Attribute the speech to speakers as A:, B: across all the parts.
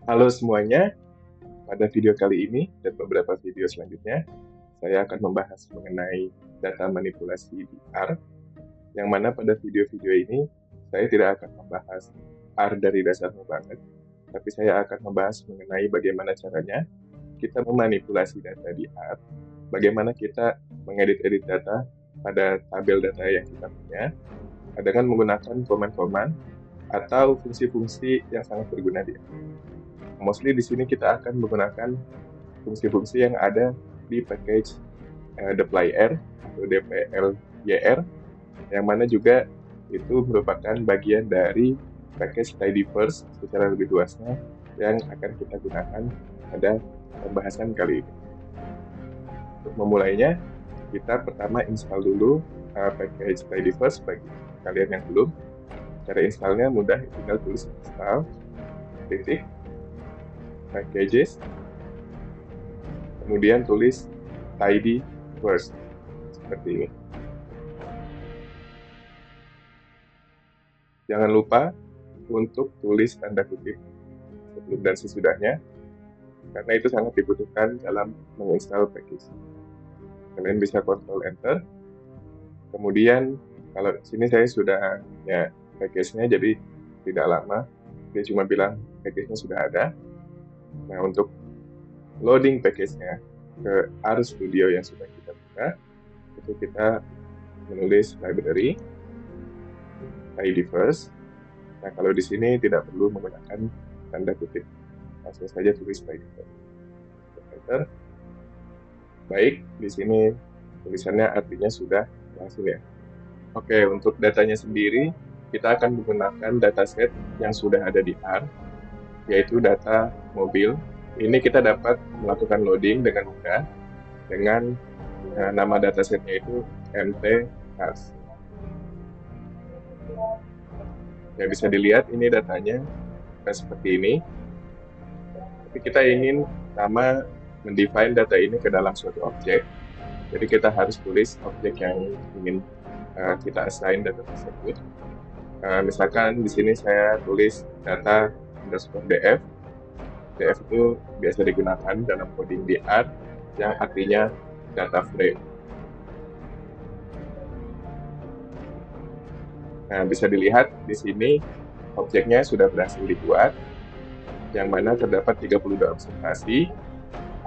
A: Halo semuanya, pada video kali ini dan beberapa video selanjutnya, saya akan membahas mengenai data manipulasi di R, yang mana pada video-video ini saya tidak akan membahas R dari dasarnya banget, tapi saya akan membahas mengenai bagaimana caranya kita memanipulasi data di R, bagaimana kita mengedit-edit data pada tabel data yang kita punya, dengan menggunakan command-command atau fungsi-fungsi yang sangat berguna di R. Mostly di sini kita akan menggunakan fungsi-fungsi yang ada di package dplyr atau dplyr, yang mana juga itu merupakan bagian dari package tidyverse secara lebih luasnya yang akan kita gunakan pada pembahasan kali ini. Untuk memulainya, kita pertama install dulu package tidyverse bagi kalian yang belum. Cara installnya mudah, tinggal tulis install titik packages, kemudian tulis tidyverse seperti ini. Jangan lupa untuk tulis tanda kutip sebelum dan sesudahnya, karena itu sangat dibutuhkan dalam menginstal package. Kalian bisa Ctrl Enter. Kemudian kalau di sini saya sudah punya package-nya, jadi tidak lama. Dia cuma bilang package-nya sudah ada. Nah, untuk loading package-nya ke RStudio yang sudah kita buka, itu kita menulis library tidyverse. Nah, kalau di sini tidak perlu menggunakan tanda kutip, langsung saja tulis tidyverse. Enter. Baik, di sini tulisannya artinya sudah berhasil ya. Oke, untuk datanya sendiri, kita akan menggunakan dataset yang sudah ada di R, yaitu data mobil. Ini kita dapat melakukan loading dengan mudah dengan nama datasetnya itu mt-cars. Ya, bisa dilihat ini datanya seperti ini. Tapi kita ingin mendefine data ini ke dalam suatu objek. Jadi kita harus tulis objek yang ingin kita assign data tersebut. Misalkan di sini saya tulis data underscore df. df itu biasa digunakan dalam coding di R yang artinya data frame. Nah, bisa dilihat di sini objeknya sudah berhasil dibuat, yang mana terdapat 32 observasi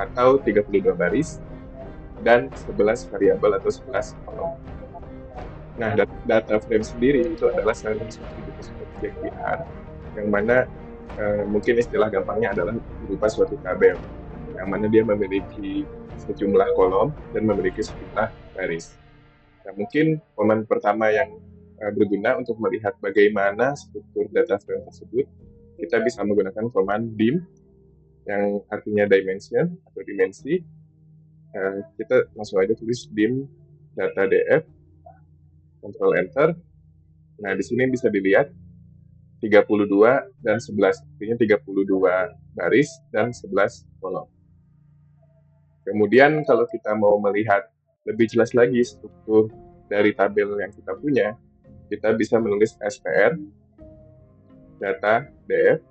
A: atau 32 baris dan 11 variabel atau 11 kolom. Nah, data frame sendiri itu adalah salah satu jenis objek di R, yang mana mungkin istilah gampangnya adalah berupa suatu tabel, yang mana dia memiliki sejumlah kolom dan memiliki sejumlah baris. Nah, mungkin command pertama yang berguna untuk melihat bagaimana struktur data frame tersebut, kita bisa menggunakan command dim, yang artinya dimension atau dimensi. Kita langsung aja tulis dim data df, Ctrl Enter. Nah, di sini bisa dilihat 32 dan 11, artinya 32 baris dan 11 kolom. Kemudian kalau kita mau melihat lebih jelas lagi struktur dari tabel yang kita punya, kita bisa menulis str data df.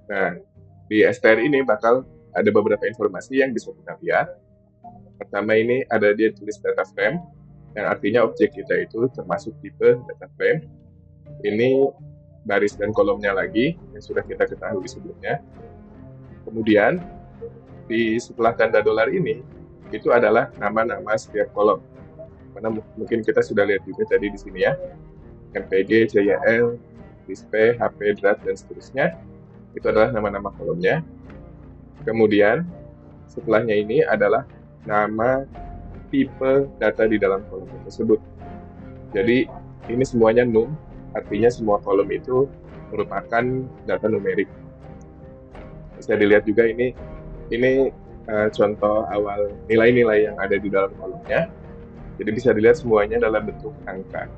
A: Nah, di str ini bakal ada beberapa informasi yang bisa kita lihat. Pertama ini ada dia tulis data frame, yang artinya objek kita itu termasuk tipe data frame. Ini baris dan kolomnya lagi yang sudah kita ketahui sebelumnya. Kemudian di setelah tanda dolar ini itu adalah nama-nama setiap kolom. Mana mungkin kita sudah lihat juga tadi di sini ya, mpg, cyl, disp, hp, drat dan seterusnya. Itu adalah nama-nama kolomnya. Kemudian setelahnya ini adalah nama tipe data di dalam kolom tersebut. Jadi ini semuanya num, artinya semua kolom itu merupakan data numerik. Bisa dilihat juga ini contoh awal nilai-nilai yang ada di dalam kolomnya. Jadi bisa dilihat semuanya dalam bentuk angka.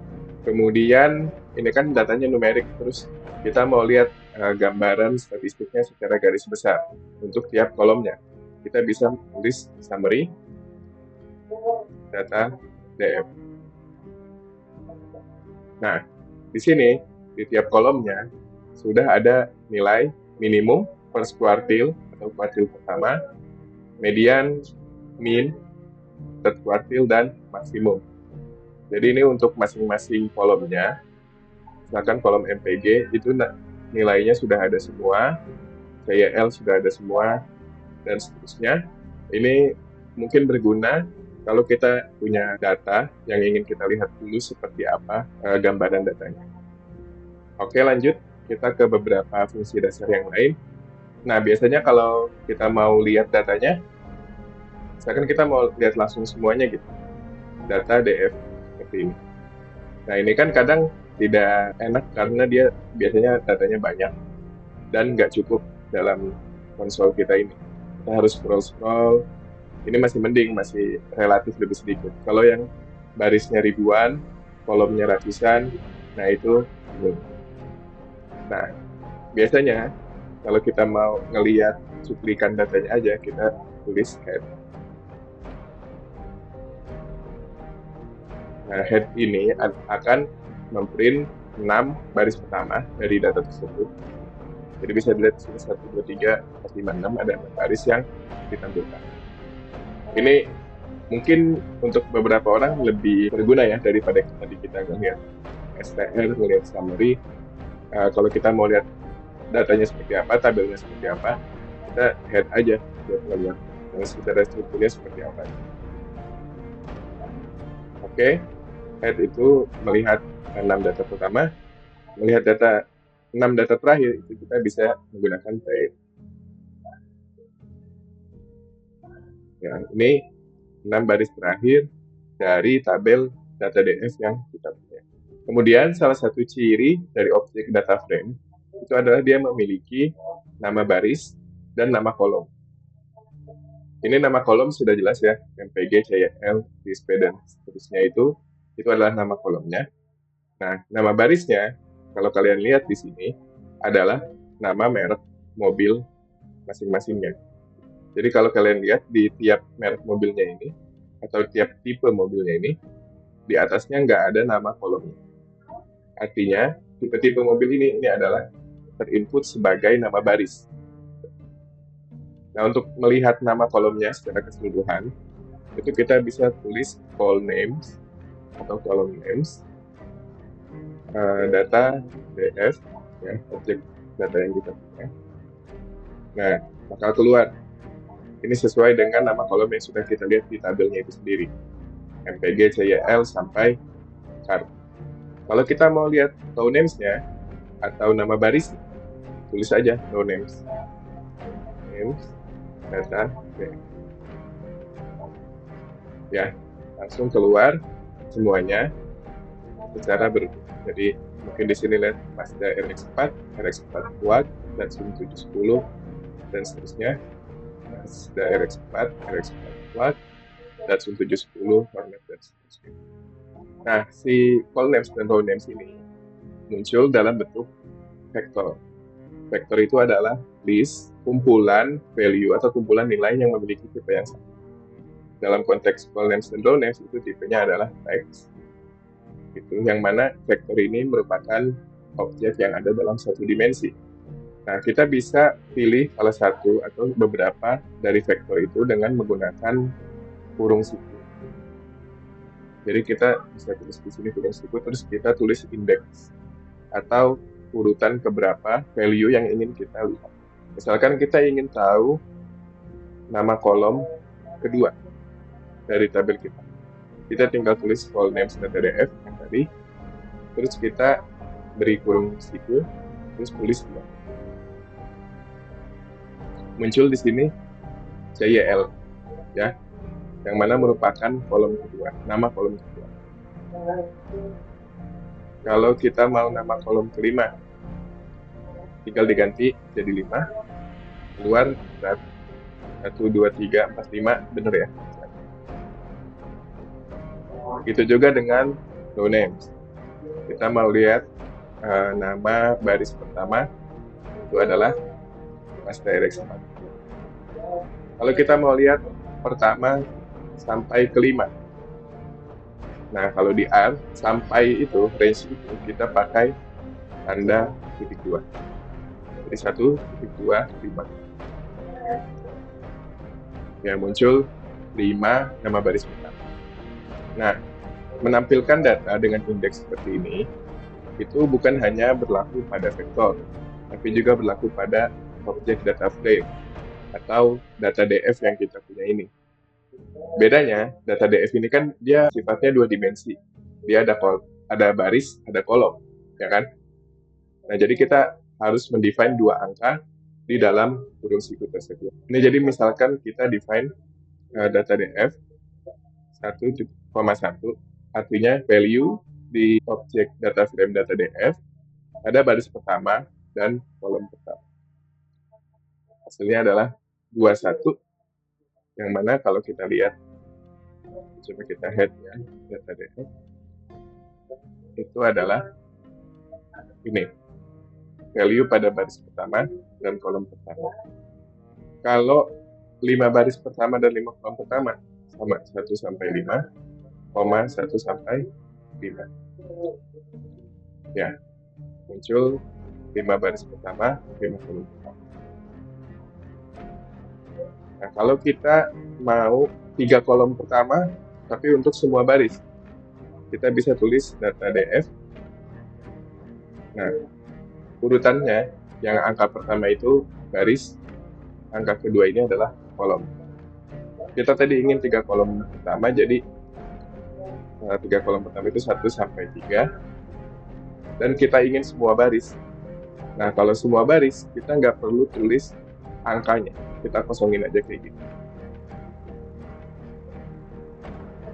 A: Kemudian ini kan datanya numerik, terus kita mau lihat gambaran statistiknya secara garis besar untuk tiap kolomnya. Kita bisa tulis summary data df. Nah, di sini di tiap kolomnya sudah ada nilai minimum, first quartile atau kuartil pertama, median, mean, third quartile, dan maksimum. Jadi ini untuk masing-masing kolomnya. Misalkan kolom MPG itu nilainya sudah ada semua, CYL sudah ada semua, dan seterusnya. Ini mungkin berguna kalau kita punya data yang ingin kita lihat dulu seperti apa gambaran datanya. Oke, lanjut kita ke beberapa fungsi dasar yang lain. Nah, biasanya kalau kita mau lihat datanya, misalkan kita mau lihat langsung semuanya gitu, data DF seperti ini. Nah, ini kan kadang tidak enak karena dia biasanya datanya banyak dan nggak cukup dalam konsol kita ini. Kita harus scroll-scroll. Ini masih mending, masih relatif lebih sedikit. Kalau yang barisnya ribuan, kolomnya ratusan, nah itu belum. Nah, biasanya kalau kita mau ngelihat cuplikan datanya aja, kita tulis head. Nah, head ini akan memprint 6 baris pertama dari data tersebut. Jadi bisa dilihat di sini 1, 2, 3, 4, 5, 6 ada 6 baris yang ditampilkan. Ini mungkin untuk beberapa orang lebih berguna ya daripada tadi kita ngelihat STR, ngelihat summary. Kalau kita mau lihat datanya seperti apa, tabelnya seperti apa, kita head aja buat ngelihat secara strukturnya seperti apa. Oke, head itu melihat 6 data pertama, melihat 6 data terakhir itu kita bisa menggunakan tail. Ya, ini 6 baris terakhir dari tabel data DF yang kita punya. Kemudian salah satu ciri dari objek data frame itu adalah dia memiliki nama baris dan nama kolom. Ini nama kolom sudah jelas ya, MPG, CYL, display, dan seterusnya itu adalah nama kolomnya. Nah, nama barisnya, kalau kalian lihat di sini, adalah nama merek mobil masing-masingnya. Jadi kalau kalian lihat di tiap merek mobilnya ini, atau tiap tipe mobilnya ini, di atasnya nggak ada nama kolomnya. Artinya, tipe-tipe mobil ini adalah terinput sebagai nama baris. Nah, untuk melihat nama kolomnya secara keseluruhan, itu kita bisa tulis call names atau column names, data DF, ya, objek data yang kita punya. Nah, bakal keluar. Ini sesuai dengan nama kolom yang sudah kita lihat di tabelnya itu sendiri. MPG, CYL, sampai chart. Kalau kita mau lihat row names-nya, atau nama baris, tulis aja row names. Names, data, DF. Ya, langsung keluar semuanya secara berurutan. Jadi mungkin di sini lihat Mazda RX-4, RX-4 Quad, Datsun 710, dan seterusnya. Mazda RX-4, RX-4 Quad, Datsun 710, Hornet, dan seterusnya. Nah, si call names dan row names ini muncul dalam bentuk vektor. Vektor itu adalah list, kumpulan value atau kumpulan nilai yang memiliki tipe yang sama. Dalam konteks call names dan row names itu tipenya adalah text. Itu yang mana vektor ini merupakan objek yang ada dalam satu dimensi. Nah, kita bisa pilih salah satu atau beberapa dari vektor itu dengan menggunakan kurung siku. Jadi kita bisa tulis di sini kurung siku, terus kita tulis indeks atau urutan keberapa value yang ingin kita lihat. Misalkan kita ingin tahu nama kolom kedua dari tabel kita. Kita tinggal tulis call names DF yang tadi, terus kita beri kurung siku, terus tulis 2. Muncul di sini CYL, ya, yang mana merupakan kolom kedua, nama kolom kedua. Kalau kita mau nama kolom kelima, tinggal diganti jadi 5, keluar 1, 2, 3, 4, 5, bener ya? Begitu juga dengan row names. Kita mau lihat nama baris pertama itu adalah Mazda RX-4. Kalau kita mau lihat pertama sampai kelima, nah kalau di R sampai itu range itu kita pakai tanda 1.2. Jadi 1.2, 5. Ya, muncul 5 nama baris pertama. Nah, menampilkan data dengan indeks seperti ini, itu bukan hanya berlaku pada vektor, tapi juga berlaku pada objek data frame atau data DF yang kita punya ini. Bedanya, data DF ini kan dia sifatnya 2 dimensi. Dia ada baris, ada kolom, ya kan? Nah, jadi kita harus mendefine 2 angka di dalam kurung siku tersebut. Ini jadi misalkan kita define data DF 1,1, artinya value di objek data frame data DF ada baris pertama dan kolom pertama. Hasilnya adalah 21, yang mana kalau kita lihat, coba kita head ya, data DF, itu adalah ini, value pada baris pertama dan kolom pertama. Kalau 5 baris pertama dan 5 kolom pertama sama 1 sampai 5, 1 sampai 5. Ya, muncul 5 baris pertama, 5 kolom pertama. Nah, kalau kita mau 3 kolom pertama, tapi untuk semua baris, kita bisa tulis data DF. Nah, urutannya, yang angka pertama itu baris, angka kedua ini adalah kolom. Kita tadi ingin 3 kolom pertama, jadi 3 kolom pertama itu 1 sampai 3, dan kita ingin semua baris. Nah, kalau semua baris, kita nggak perlu tulis angkanya, kita kosongin aja kayak gitu.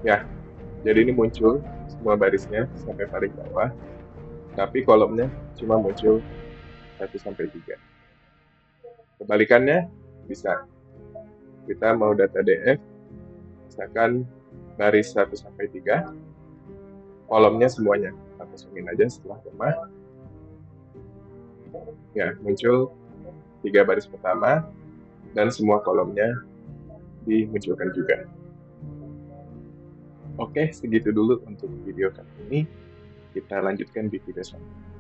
A: Ya, jadi ini muncul semua barisnya sampai paling bawah, tapi kolomnya cuma muncul 1 sampai 3. Kebalikannya bisa. Kita mau data DF, misalkan baris 1 sampai 3, kolomnya semuanya. Kita kosongin aja setelah koma. Ya, muncul 3 baris pertama, dan semua kolomnya dimunculkan juga. Oke, segitu dulu untuk video kali ini. Kita lanjutkan di video selanjutnya.